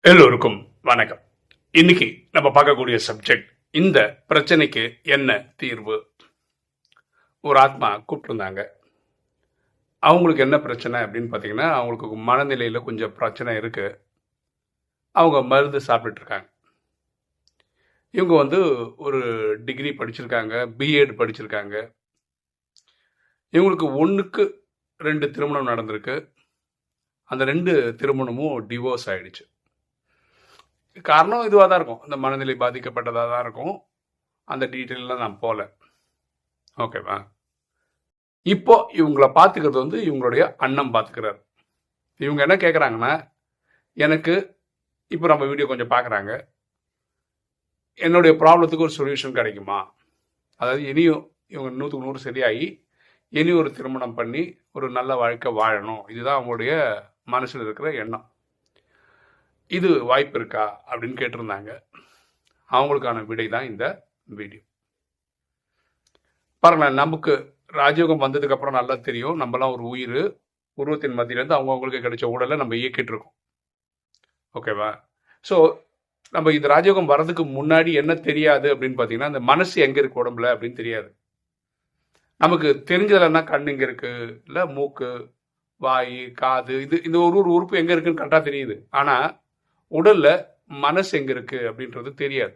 எல்லோருக்கும் வணக்கம். இன்னைக்கு நம்ம பார்க்கக்கூடிய சப்ஜெக்ட், இந்த பிரச்சனைக்கு என்ன தீர்வு. ஒரு ஆத்மா கூப்பிட்டுருந்தாங்க. அவங்களுக்கு என்ன பிரச்சனை அப்படின்னு பார்த்தீங்கன்னா, அவங்களுக்கு மனநிலையில கொஞ்சம் பிரச்சனை இருக்கு. அவங்க மருந்து சாப்பிட்டுட்டு இருக்காங்க. இவங்க ஒரு டிகிரி படிச்சிருக்காங்க, பிஎட் படிச்சிருக்காங்க. இவங்களுக்கு 1க்கு 2 திருமணம் நடந்திருக்கு. அந்த 2 திருமணமும் டிவோர்ஸ் ஆயிடுச்சு. காரணம் இதுவாக தான் இருக்கும், இந்த மனநிலை பாதிக்கப்பட்டதாக தான் இருக்கும். அந்த டீட்டெயிலாம் நான் போகல. ஓகேவா? இப்போ இவங்கள பார்த்துக்கிறது இவங்களுடைய அண்ணன் பார்த்துக்கிறார். இவங்க என்ன கேட்குறாங்கன்னா, எனக்கு இப்போ நம்ம வீடியோ கொஞ்சம் பார்க்குறாங்க, என்னுடைய ப்ராப்ளத்துக்கு ஒரு சொல்யூஷன் கிடைக்குமா? அதாவது இனியும் இவங்க 100க்கு 100 சரியாகி இனி ஒரு திருமணம் பண்ணி ஒரு நல்ல வாழ்க்கை வாழணும், இதுதான் அவங்களுடைய மனசில் இருக்கிற எண்ணம். இது வாய்ப்பு இருக்கா அப்படின்னு கேட்டிருந்தாங்க. அவங்களுக்கான விடை தான் இந்த வீடியோ. பாருங்களேன், நமக்கு ராஜயோகம் வந்ததுக்கு அப்புறம் நல்லா தெரியும், நம்மலாம் ஒரு உயிர், உருவத்தின் மத்தியிலேருந்து அவங்களுக்கு கிடைச்ச உடலை நம்ம இயக்கிட்டு இருக்கோம். ஓகேவா? ஸோ நம்ம இந்த ராஜயோகம் வர்றதுக்கு முன்னாடி என்ன தெரியாது அப்படின்னு பார்த்தீங்கன்னா, இந்த மனசு எங்கே இருக்கு உடம்புல அப்படின்னு தெரியாது. நமக்கு தெரிஞ்சதுலன்னா கண் எங்கே இருக்கு, இல்லை மூக்கு, வாய், காது, இந்த ஒரு உறுப்பு எங்கே இருக்குன்னு கரெக்டாக தெரியுது. ஆனால் உடல்ல மனசு எங்க இருக்கு அப்படின்றது தெரியாது.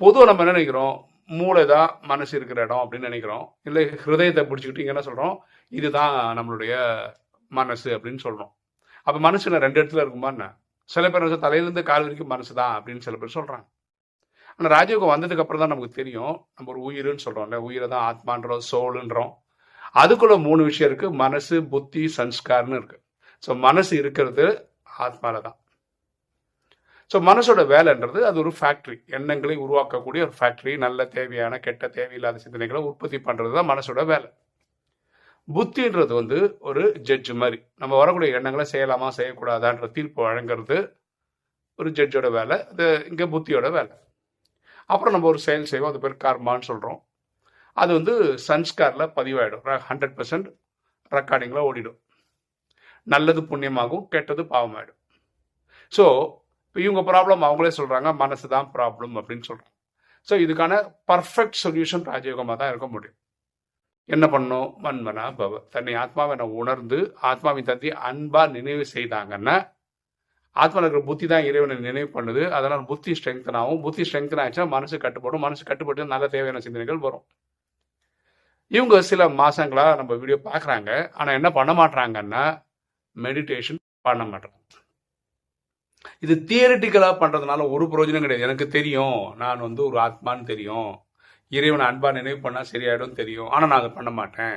பொதுவாக நம்ம என்ன நினைக்கிறோம், மூளை தான் மனசு இருக்கிற இடம் அப்படின்னு நினைக்கிறோம். இல்லை ஹிருதயத்தை பிடிச்சிக்கிட்டு இங்கே என்ன சொல்கிறோம், இதுதான் நம்மளுடைய மனசு அப்படின்னு சொல்கிறோம். அப்போ மனசு 2 இடத்துல இருக்குமா என்ன? சில பேர் தலையிலேருந்து கால் வரைக்கும் மனசு தான் அப்படின்னு சில பேர் சொல்கிறாங்க. ஆனால் ராஜயோகம் வந்ததுக்கு அப்புறம் தான் நமக்கு தெரியும், நம்ம ஒரு உயிர்னு சொல்கிறோம்ல, உயிரை தான் ஆத்மான்றோம், சோலுன்றோம். அதுக்குள்ள 3 விஷயம் இருக்குது, மனசு, புத்தி, சன்ஸ்கார்னு இருக்குது. ஸோ மனசு இருக்கிறது ஆத்மாவில் தான். ஸோ மனசோட வேலைன்றது அது ஒரு ஃபேக்ட்ரி, எண்ணங்களை உருவாக்கக்கூடிய ஒரு ஃபேக்ட்ரி. நல்ல தேவையான கெட்ட தேவையில்லாத சிந்தனைகளை உற்பத்தி பண்ணுறது தான் மனசோட வேலை. புத்தின்றது ஒரு ஜட்ஜு மாதிரி, நம்ம வரக்கூடிய எண்ணங்களை செய்யலாமா செய்யக்கூடாதான்ற தீர்ப்பு வழங்குறது ஒரு ஜட்ஜோட வேலை. அது இங்கே புத்தியோட வேலை. அப்புறம் நம்ம ஒரு செயல் செய்வோம், அது பேர் கர்மான்னு சொல்கிறோம். அது சன்ஸ்காரில் பதிவாயிடும், 100% ரெக்கார்டிங்கில் ஓடிடும். நல்லது புண்ணியமாகும், கெட்டது பாவமாயிடும். ஸோ இப்போ இவங்க ப்ராப்ளம் அவங்களே சொல்கிறாங்க, மனசு தான் ப்ராப்ளம் அப்படின்னு சொல்கிறாங்க. ஸோ இதுக்கான பர்ஃபெக்ட் சொல்யூஷன் ராஜயோகமாக தான் இருக்க முடியும். என்ன பண்ணணும்? மன்மனா பவ, தன்னை ஆத்மாவை உணர்ந்து ஆத்மாவின் தந்தை அன்பா நினைவு செய்தாங்கன்னா, ஆத்மாவில் இருக்கிற புத்தி தான் இறைவனை நினைவு பண்ணுது. அதனால் புத்தி ஸ்ட்ரெங்தன் ஆகும். புத்தி ஸ்ட்ரெங்தன் ஆச்சுன்னா மனசு கட்டுப்படும். மனசு கட்டுப்பட்டு நல்ல தேவையான சிந்தனைகள் வரும். இவங்க சில மாதங்களாக நம்ம வீடியோ பார்க்குறாங்க, ஆனால் என்ன பண்ண மாட்டாங்கன்னா, மெடிடேஷன் பண்ண மாட்டாங்க. இது தியரிட்டிக்கலாக பண்ணுறதுனால ஒரு பிரயோஜனம் கிடையாது. எனக்கு தெரியும், நான் ஒரு ஆத்மான்னு தெரியும், இறைவனை அன்பாக நினைவு பண்ணால் சரியாயிடும் தெரியும், ஆனால் நான் அதை பண்ண மாட்டேன்,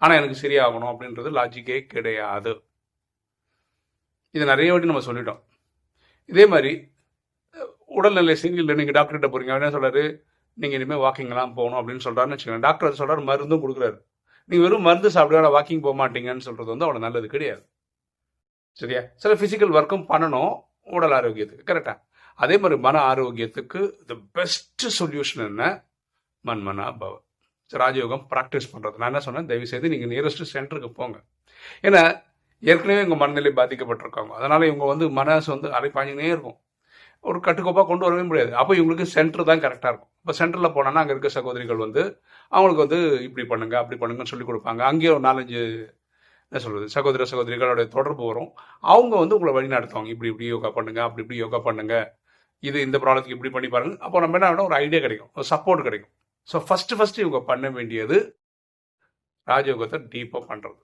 ஆனால் எனக்கு சரியாகணும் அப்படின்றது லாஜிக்கே கிடையாது. இது நிறைய வாட்டி நம்ம சொல்லிட்டோம். இதே மாதிரி உடல்நிலை சரியில்லை, நீங்கள் டாக்டர்கிட்ட போகிறீங்க, என்ன சொல்கிறாரு, நீங்கள் இனிமேல் வாக்கிங்லாம் போகணும் அப்படின்னு சொல்கிறாருன்னு வச்சுக்கோங்க. டாக்டர் அதை சொல்கிறார், மருந்தும் கொடுக்குறாரு. நீங்கள் வெறும் மருந்து சாப்பிடுவா வாக்கிங் போக மாட்டீங்கன்னு சொல்கிறது அவ்வளோ நல்லது கிடையாது. சரியா? சில ஃபிசிக்கல் ஒர்க்கும் பண்ணணும் உடல் ஆரோக்கியத்துக்கு, கரெக்டாக. அதே மாதிரி மன ஆரோக்கியத்துக்கு த பெஸ்ட் சொல்யூஷன் என்ன? மன்மனா பவ. ராஜயோகம் ப்ராக்டிஸ் பண்ணுறது. நான் என்ன சொன்னேன், தயவுசெய்து நீங்கள் நியரஸ்ட் சென்டருக்கு போங்க. ஏன்னா ஏற்கனவே இவங்க மனநிலை பாதிக்கப்பட்டிருக்காங்க. அதனால் இவங்க மனசு அரைப்பாஞ்சினே இருக்கும், ஒரு கட்டுக்கோப்பாக கொண்டு வரவே முடியாது. அப்போ இவங்களுக்கு சென்டர் தான் கரெக்டாக இருக்கும். இப்போ சென்டரில் போனோன்னா அங்கே இருக்க சகோதரிகள் அவங்களுக்கு இப்படி பண்ணுங்க அப்படி பண்ணுங்கன்னு சொல்லி கொடுப்பாங்க. அங்கேயே ஒரு 4-5 என்ன சொல்கிறது, சகோதரிகளோட தொடர்பு வரும். அவங்க உங்களை வழி நடத்துவாங்க, இப்படி இப்படி யோகா பண்ணுங்க, அப்படி இப்படி யோகா பண்ணுங்க, இந்த ப்ராப்ளத்துக்கு இப்படி பண்ணி பாருங்க. அப்போ நம்ம என்ன வேணும், ஒரு ஐடியா கிடைக்கும், ஒரு சப்போர்ட் கிடைக்கும். ஸோ ஃபஸ்ட்டு இவங்க பண்ண வேண்டியது ராஜயோகத்தை டீப்பாக பண்ணுறது,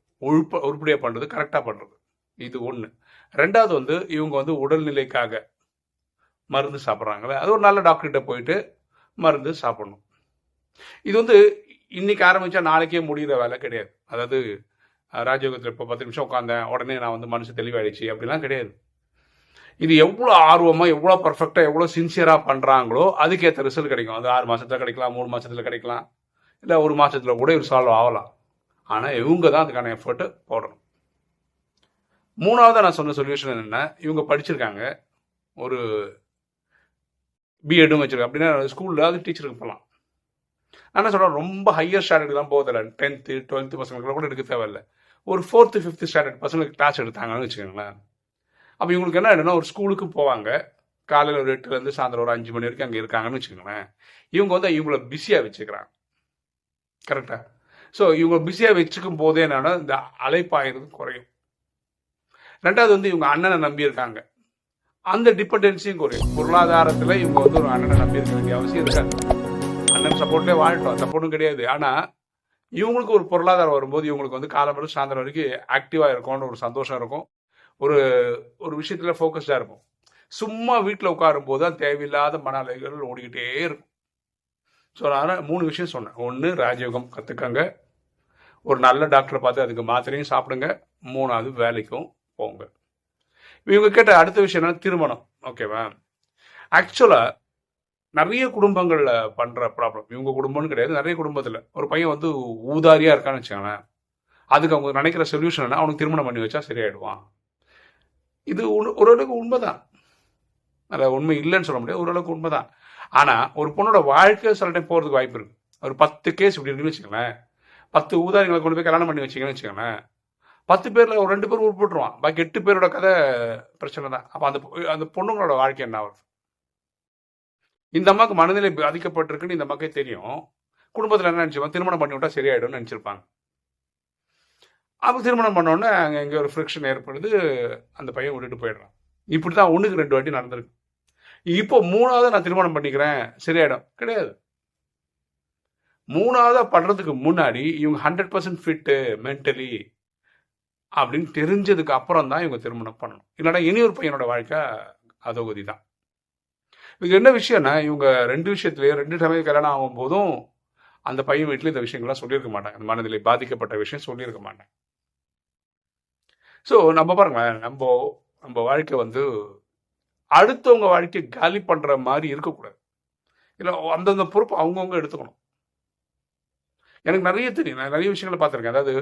உருப்படியாக பண்ணுறது, கரெக்டாக பண்ணுறது. இது ஒன்று. ரெண்டாவது இவங்க உடல்நிலைக்காக மருந்து சாப்பிட்றாங்களே, அது ஒரு நல்ல டாக்டர்கிட்ட போயிட்டு மருந்து சாப்பிடணும். இது இன்னைக்கு ஆரம்பித்தா நாளைக்கே முடிகிற வேலை கிடையாது. அதாவது ராஜயோகத்தில் இப்போ 10 நிமிஷம் உட்காந்தேன் உடனே நான் மனசு தெளிவாயிடுச்சு அப்படிலாம் கிடையாது. இது எவ்வளோ ஆர்வமாக, எவ்வளோ பர்ஃபெக்டாக, எவ்வளோ சின்சியராக பண்ணுறாங்களோ அதுக்கேற்ற ரிசல்ட் கிடைக்கும். அது 6 மாதத்தில் கிடைக்கலாம், 3 மாதத்தில் கிடைக்கலாம், இல்லை 1 மாதத்தில் கூட ஒரு சால்வ் ஆகலாம். ஆனால் இவங்க தான் அதுக்கான எஃபர்ட்டு போடணும். மூணாவது நான் சொன்ன சொல்யூஷன் என்னென்னா, இவங்க படிச்சிருக்காங்க, ஒரு பிஎட்டும் வச்சுருக்காங்க அப்படின்னா ஸ்கூலில் அது டீச்சருக்கு போகலாம். நான் என்ன சொல்கிறேன், ரொம்ப ஹையர் ஸ்டாண்டர்டுலாம் போதில்லை, 10th 12th பசங்களுக்கு கூட எடுக்க தேவையில்லை. ஒரு 4th 5th ஸ்டாண்டர்ட் பசங்களுக்கு கிளாஸ் எடுத்தாங்கன்னு வச்சுக்கோங்களேன், அப்போ இவங்களுக்கு என்ன ஆகிடும்னா ஒரு ஸ்கூலுக்கு போவாங்க, காலையில் ஒரு 8லேருந்து சாயந்தரம் ஒரு 5 மணி வரைக்கும் அங்கே இருக்காங்கன்னு வச்சுக்கோங்களேன். இவங்க வந்து இவங்கள பிஸியாக வச்சுக்கிறாங்க. கரெக்டாக? ஸோ இவங்க பிஸியாக வச்சுக்கும் போதே என்னன்னா இந்த அலைப்பாயிறது குறையும். ரெண்டாவது வந்து இவங்க அண்ணனை நம்பி இருக்காங்க, அந்த டிபெண்டன்சியும் குறையும். பொருளாதாரத்தில் இவங்க வந்து ஒரு அண்ணனை நம்பி இருக்க வேண்டிய அவசியம் இருக்காது. அண்ணன் சப்போர்ட்லேயே வாழட்டும், சப்போர்ட்டும் கிடையாது. ஆனால் இவங்களுக்கு ஒரு பொருளாதாரம் வரும்போது இவங்களுக்கு வந்து காலம்பரம் சாயந்தரம் வரைக்கும் ஆக்டிவாக இருக்கும்னு ஒரு சந்தோஷம் இருக்கும், ஒரு ஒரு விஷயத்தில் ஃபோக்கஸ்டாக இருக்கும். சும்மா வீட்டில் உட்காரும் போது தான் தேவையில்லாத மன அலைகள் ஓடிக்கிட்டே இருக்கும். ஸோ நான் 3 விஷயம் சொன்னேன். 1, ராஜயோகம் கற்றுக்கங்க. ஒரு நல்ல டாக்டரை பார்த்து அதுக்கு மாத்திரையும் சாப்பிடுங்க. 3வது வேலைக்கும் போங்க. இவங்க கேட்ட அடுத்த விஷயம் என்ன, திருமணம். ஓகேவா? ஆக்சுவலாக நிறைய குடும்பங்களில் பண்ணுற ப்ராப்ளம், இவங்க குடும்பம்னு கிடையாது, நிறைய குடும்பத்தில் ஒரு பையன் வந்து ஊதாரியாக இருக்கான்னு வச்சுக்கோங்களேன். அதுக்கு அவங்க நினைக்கிற சொல்யூஷன் என்ன, அவனுக்கு திருமணம் பண்ணி வச்சா சரியாயிடுவான். இது ஓரளவுக்கு உண்மைதான், அதில் உண்மை இல்லைன்னு சொல்ல முடியாது, ஓரளவுக்கு உண்மைதான். ஆனால் ஒரு பொண்ணோட வாழ்க்கை சில டைம் போகிறதுக்கு வாய்ப்பு இருக்குது. ஒரு 10 கேஸ் இப்படி இருக்குன்னு வச்சுக்கோங்களேன், 10 ஊதாரிகளை கொண்டு போய் கல்யாணம் பண்ணி வச்சிங்கன்னு வச்சுக்கோங்களேன், 10 பேரில் ஒரு 2 பேர் உருப்பிட்டுருவான், பாக்கி 8 பேரோட கதை பிரச்சனை தான். அப்போ அந்த பொண்ணுங்களோட வாழ்க்கை என்ன ஆகுது? இந்த அம்மாவுக்கு மனநிலை பாதிக்கப்பட்டிருக்குன்னு இந்த அம்மாக்கே தெரியும். குடும்பத்தில் என்ன நினச்சிப்பாங்க, திருமணம் பண்ணி விட்டா சரியாயிடும்னு நினச்சிருப்பாங்க. அப்போ திருமணம் பண்ணோடனே அங்கே எங்கே ஒரு ஃப்ரிக்ஷன் ஏற்படுது, அந்த பையன் விட்டுட்டு போயிடுறான். இப்படி தான் 1க்கு 2 வாட்டி நடந்திருக்கு. இப்போ 3வது நான் திருமணம் பண்ணிக்கிறேன் சரியாயிடும் கிடையாது. 3வது பண்ணுறதுக்கு முன்னாடி இவங்க 100% ஃபிட்டு மென்டலி அப்படின்னு தெரிஞ்சதுக்கு அப்புறம் தான் இவங்க திருமணம் பண்ணணும். இல்லைன்னா இனி ஒரு பையனோட வாழ்க்கை அதோகதி தான். இது என்ன விஷயம்னா, இவங்க 2 விஷயத்துலேயே 2 சமயம் கல்யாணம் ஆகும் போதும் அந்த பையன் வீட்டில் இந்த விஷயங்கள்லாம் சொல்லியிருக்க மாட்டாங்க, இந்த மனநிலை பாதிக்கப்பட்ட விஷயம் சொல்லியிருக்க மாட்டாங்க. ஸோ நம்ம பாருங்களேன், நம்ம வாழ்க்கை வந்து அடுத்தவங்க வாழ்க்கையை காலி பண்ணுற மாதிரி இருக்கக்கூடாது. இல்லை, அந்தந்த பொறுப்பு அவங்கவுங்க எடுத்துக்கணும். எனக்கு நிறைய தெரியும், நான் நிறைய விஷயங்களை பார்த்துருக்கேன். அதாவது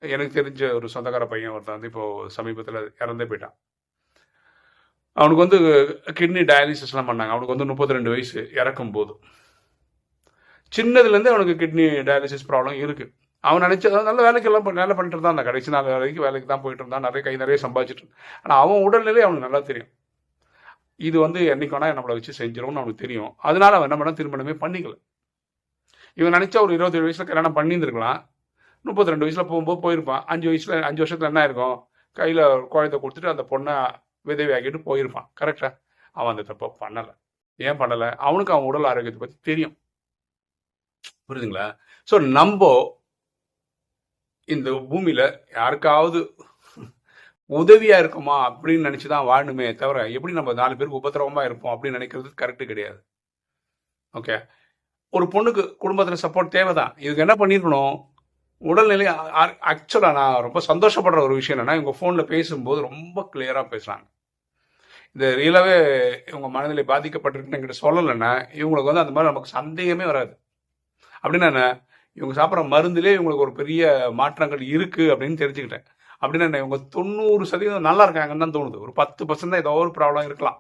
எனக்கு தெரிஞ்ச ஒரு சொந்தக்கார பையன் ஒருத்தன் வந்து இப்போது சமீபத்தில் இறந்தே போயிட்டான். அவனுக்கு வந்து கிட்னி டயாலிசிஸ்லாம் பண்ணாங்க. அவனுக்கு வந்து 32 வயசு இறக்கும் போது. சின்னதுலேருந்தே அவனுக்கு கிட்னி டயாலிசிஸ் ப்ராப்ளம் இருக்குது. அவன் நினச்ச நல்ல வேலைக்கெல்லாம் வேலை பண்ணிட்டு இருந்தான், அந்த கடைசி நாள் வேலைக்கு தான் போயிட்டு இருந்தான், நிறைய சம்பாதிச்சிட்டு. ஆனால் அவன் உடல்நிலை அவனுக்கு நல்லா தெரியும், இது வந்து என்னைக்கு வேணால் நம்மளை வச்சு செஞ்சிடும்னு அவனுக்கு தெரியும். அதனால அவன் என்ன பண்ண, திருமணமே பண்ணிக்கல. இவன் நினச்சா ஒரு 27 வயசில் கல்யாணம் பண்ணியிருந்துருக்கலாம், 32 வயசில் போகும்போது போயிருப்பான். 5 வருஷத்தில் என்ன ஆயிருக்கும், கையில் குழந்தை கொடுத்துட்டு அந்த பொண்ணை விதவி ஆக்கிட்டு போயிருப்பான். கரெக்டாக? அவன் அந்த தப்பை பண்ணலை. ஏன் பண்ணலை? அவனுக்கு அவன் உடல் ஆரோக்கியத்தை பற்றி தெரியும். புரியுதுங்களா? ஸோ நம்ம இந்த பூமியில் யாருக்காவது உதவியாக இருக்குமா அப்படின்னு நினச்சி தான் வாழணுமே தவிர, எப்படி நம்ம 4 பேருக்கு உபத்திரவமாக இருப்போம் அப்படின்னு நினைக்கிறது கரெக்டு கிடையாது. ஓகே, ஒரு பொண்ணுக்கு குடும்பத்தில் சப்போர்ட் தேவை தான். இதுக்கு என்ன பண்ணியிருக்கணும், உடல்நிலை ஆக்சுவலாக நான் ரொம்ப சந்தோஷப்படுற ஒரு விஷயம் என்னென்னா, இவங்க ஃபோனில் பேசும்போது ரொம்ப கிளியராக பேசுகிறாங்க. இந்த ரியலாகவே இவங்க மனநிலை பாதிக்கப்பட்டிருக்குன்னு என்கிட்ட சொல்லலைன்னா, இவங்களுக்கு வந்து அந்த மாதிரி நமக்கு சந்தேகமே வராது. அப்படின்னா என்ன, இவங்க சாப்பிட்ற மருந்துலேயே இவங்களுக்கு ஒரு பெரிய மாற்றங்கள் இருக்குது அப்படின்னு தெரிஞ்சுக்கிட்டேன். அப்படின்னா என்ன, இவங்க 90% நல்லா இருக்காங்கன்னு தான் தோணுது. ஒரு 10% தான் ஏதோ ஒரு ப்ராப்ளம் இருக்கலாம்.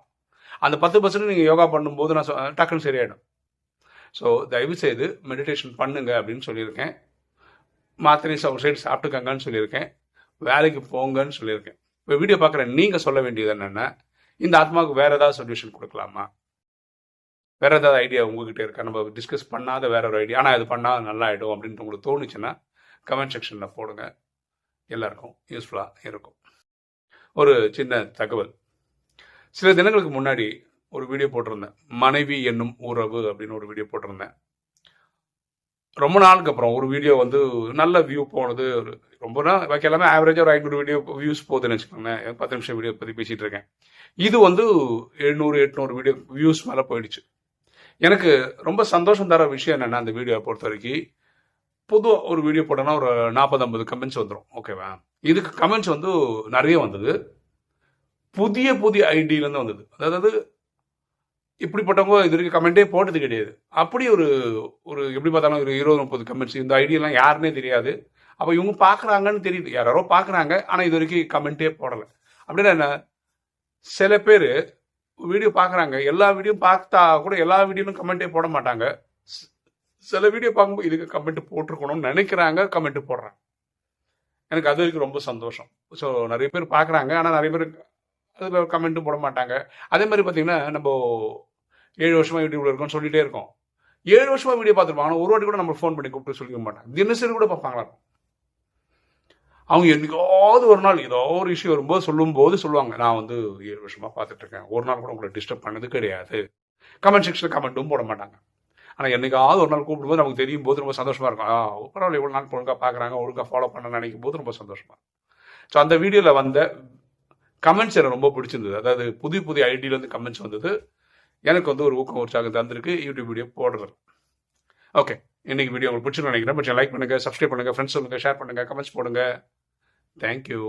அந்த 10% நீங்கள் யோகா பண்ணும்போது நான் டக்குன்னு சரியாயிடும். ஸோ தயவு செய்து மெடிடேஷன் பண்ணுங்க அப்படின்னு சொல்லியிருக்கேன். மாத்திரை ஒரு சைடு சாப்பிட்டுக்கங்கன்னு சொல்லியிருக்கேன். வேலைக்கு போங்கன்னு சொல்லியிருக்கேன். இப்போ வீடியோ பார்க்குற நீங்கள் சொல்ல வேண்டியது என்னென்னா, இந்த ஆத்மாவுக்கு வேறு ஏதாவது சொல்யூஷன் கொடுக்கலாமா, வேறு ஏதாவது ஐடியா உங்ககிட்ட இருக்கா, நம்ம டிஸ்கஸ் பண்ணாத வேற ஒரு ஐடியா, ஆனால் இது பண்ணால் நல்லா ஆகிடும் அப்படின்ட்டு உங்களுக்கு தோணுச்சுன்னா கமெண்ட் செக்ஷனில் போடுங்க. எல்லாருக்கும் யூஸ்ஃபுல்லாக இருக்கும். ஒரு சின்ன தகவல், சில தினங்களுக்கு முன்னாடி ஒரு வீடியோ போட்டிருந்தேன், மனைவி என்னும் உறவு அப்படின்னு ஒரு வீடியோ போட்டிருந்தேன். ரொம்ப நாளுக்கு அப்புறம் ஒரு வீடியோ வந்து நல்ல வியூ போனது. ரொம்ப நாள் பாக்கி எல்லாமே ஆவரேஜாக ஒரு 500 வீடியோ வியூஸ் போகுதுன்னு வச்சுக்கோங்களேன். 10 நிமிஷம் வீடியோ பற்றி பேசிகிட்டு இருக்கேன். இது வந்து 700-800 வீடியோ வியூஸ் மேலே போயிடுச்சு. எனக்கு ரொம்ப சந்தோஷம் தர விஷயம் என்னென்னா, அந்த வீடியோவை பொறுத்த வரைக்கும் பொதுவாக ஒரு வீடியோ போட்டோன்னா ஒரு 40-50 கமெண்ட்ஸ் வந்துடும். ஓகேவா? இதுக்கு கமெண்ட்ஸ் வந்து நிறைய வந்தது, புதிய ஐடியிலேருந்து வந்தது. அதாவது இப்படிப்பட்டவங்க இது வரைக்கும் கமெண்ட்டே போட்டது கிடையாது. அப்படி ஒரு எப்படி பார்த்தாலும் ஒரு 20-30 கமெண்ட்ஸ். இந்த ஐடியெல்லாம் யாருன்னே தெரியாது. அப்போ இவங்க பார்க்குறாங்கன்னு தெரியுது, யாரோ பார்க்குறாங்க, ஆனால் இது வரைக்கும் கமெண்ட்டே போடலை. அப்படின்னா என்ன, சில பேர் வீடியோ பார்க்குறாங்க, எல்லா வீடியோ பார்த்தா கூட எல்லா வீடியோலும் கமெண்ட்டே போட மாட்டாங்க. சில வீடியோ பார்க்கும்போது இதுக்கு கமெண்ட் போட்டிருக்கணும்னு நினைக்கிறாங்க, கமெண்ட் போடுறாங்க. எனக்கு அது வரைக்கும் ரொம்ப சந்தோஷம். ஸோ நிறைய பேர் பார்க்குறாங்க, ஆனால் நிறைய பேர் அதில் கமெண்ட்டும் போட மாட்டாங்க. அதே மாதிரி பார்த்தீங்கன்னா நம்ம 7 வருஷமாக யூடியூப்ல இருக்கோம்னு சொல்லிட்டே இருக்கோம். 7 வருஷமா வீடியோ பார்த்துருப்பாங்க. ஆனால் ஒரு வாட்டி கூட நம்ம ஃபோன் பண்ணி கூப்பிட்டு சொல்லிக்க மாட்டாங்க. தினசரி கூட பார்ப்பாங்களா? அவங்க என்னைக்காவது ஒரு நாள் ஏதோ ஒரு இஷ்யூ வரும்போது சொல்லுவாங்க, நான் வந்து 7 வருஷமா பார்த்துட்டு இருக்கேன், ஒரு நாள் கூட உங்களை டிஸ்டர்ப் பண்ணது கிடையாது. கமெண்ட் செக்ஷனில் கமெண்ட்டும் போட மாட்டாங்க. ஆனால் என்னைக்காவது ஒரு நாள் கூப்பிடும்போது நமக்கு தெரியும் போது ரொம்ப சந்தோஷமா இருக்கும். பரவாயில்ல, இவ்வளோ நாள் ஒழுங்காக பார்க்குறாங்க, ஒழுங்காக ஃபாலோ பண்ண நினைக்கும் போது ரொம்ப சந்தோஷமா இருக்கும். ஸோ அந்த வீடியோவில் வந்த கமெண்ட்ஸ் எனக்கு ரொம்ப பிடிச்சிருந்தது. அதாவது புதிய புதிய ஐடியிலேருந்து கமெண்ட்ஸ் வந்தது. எனக்கு வந்து ஒரு ஊக்கம் உற்சாகம் தந்திருக்கு யூடியூப் வீடியோ போடுறது. ஓகே, இன்னைக்கு வீடியோ உங்களுக்கு பிடிச்சிருன்னு நினைக்கிறேன். பட் லைக் பண்ணுங்கள், சப்ஸ்கிரைப் பண்ணுங்கள், ஃப்ரெண்ட்ஸ் சொல்லுங்கள், ஷேர் பண்ணுங்கள், கமெண்ட்ஸ் போடுங்க. தேங்க்யூ.